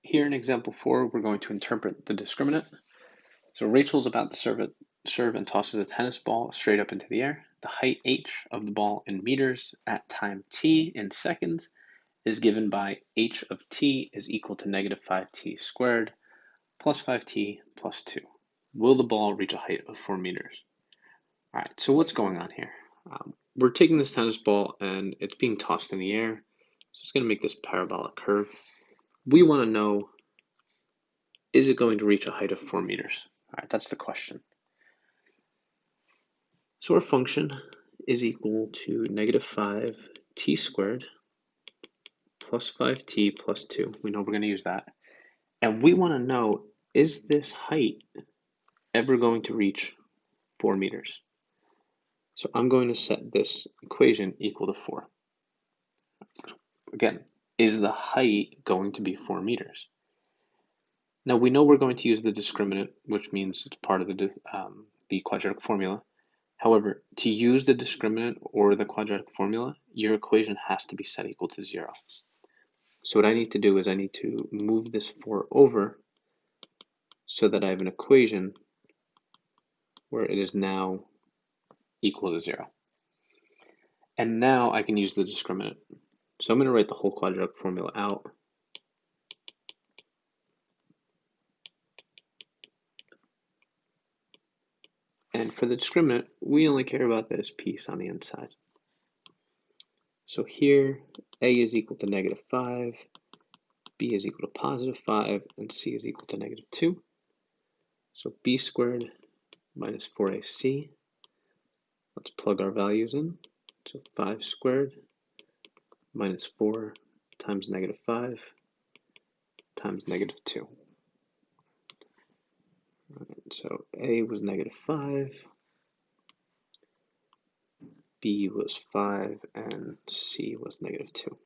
here in example 4, we're going to interpret the discriminant. So Rachel's about to serve and tosses a tennis ball straight up into the air. The height h of the ball in meters at time t in seconds is given by h of t is equal to negative 5t squared plus 5t plus 2. Will the ball reach a height of 4 meters? All right, so what's going on here? We're taking this tennis ball and it's being tossed in the air. So it's going to make this parabolic curve. We want to know, is it going to reach a height of 4 meters? All right, that's the question. So our function is equal to negative 5t squared plus 5t plus 2. We know we're going to use that. And we want to know, is this height ever going to reach 4 meters? So I'm going to set this equation equal to 4. Again, is the height going to be 4 meters? Now we know we're going to use the discriminant, which means it's part of the quadratic formula. However, to use the discriminant or the quadratic formula, your equation has to be set equal to 0. So what I need to do is I need to move this 4 over so that I have an equation where it is now equal to 0. And now I can use the discriminant. So I'm going to write the whole quadratic formula out. And for the discriminant, we only care about this piece on the inside. So here, a is equal to negative 5, b is equal to positive 5, and c is equal to negative 2. So b squared minus 4ac. Let's plug our values in. So 5 squared minus 4 times negative 5 times negative 2. All right, so a was negative 5, b was 5, and c was negative 2. All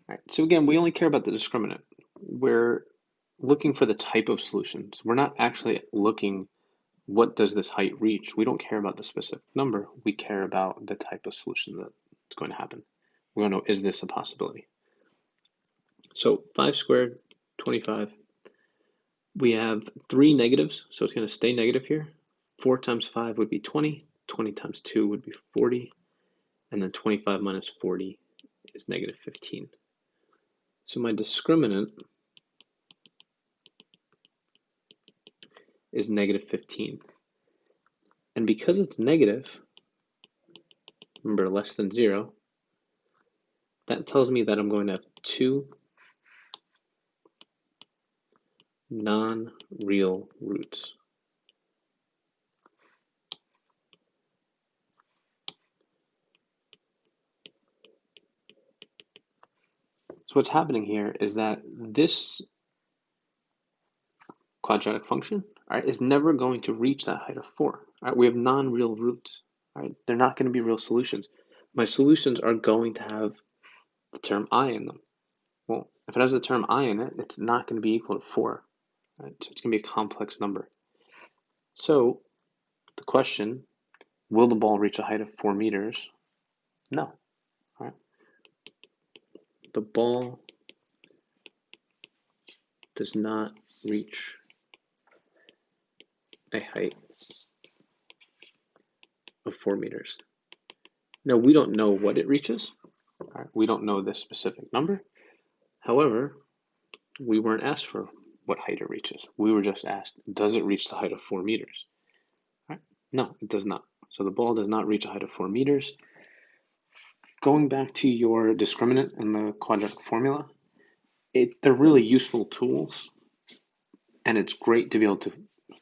right, so again, we only care about the discriminant. We're looking for the type of solutions. We're not actually looking, what does this height reach? We don't care about the specific number. We care about the type of solution that's going to happen. We want to know, is this a possibility? So 5 squared, 25. We have 3 negatives, so it's going to stay negative here. 4 times 5 would be 20. 20 times 2 would be 40. And then 25 minus 40 is negative 15. So my discriminant is negative 15. And because it's negative, remember less than 0, that tells me that I'm going to have 2 non-real roots. So what's happening here is that this quadratic function, all right, is never going to reach that height of 4. All right, we have non-real roots. All right, they're not going to be real solutions. My solutions are going to have the term I in them. Well, if it has the term I in it, it's not going to be equal to 4. Right? So it's going to be a complex number. So the question, will the ball reach a height of 4 meters? No. All right. The ball does not reach a height of 4 meters. Now, we don't know what it reaches. All right. We don't know this specific number. However, we weren't asked for what height it reaches. We were just asked, does it reach the height of 4 meters? All right. No, it does not. So the ball does not reach a height of 4 meters. Going back to your discriminant and the quadratic formula, they're really useful tools, and it's great to be able to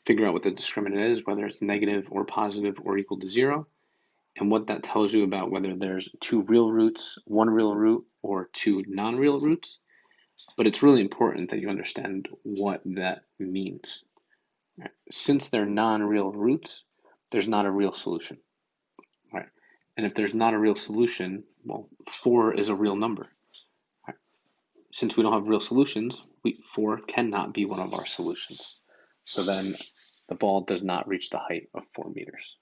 figure out what the discriminant is, whether it's negative or positive or equal to 0, and what that tells you about whether there's 2 real roots, 1 real root, or 2 non-real roots. But it's really important that you understand what that means. Right? Since they're non-real roots, there's not a real solution. Right? And if there's not a real solution, well, 4 is a real number. Right? Since we don't have real solutions, 4 cannot be one of our solutions. So then the ball does not reach the height of 4 meters.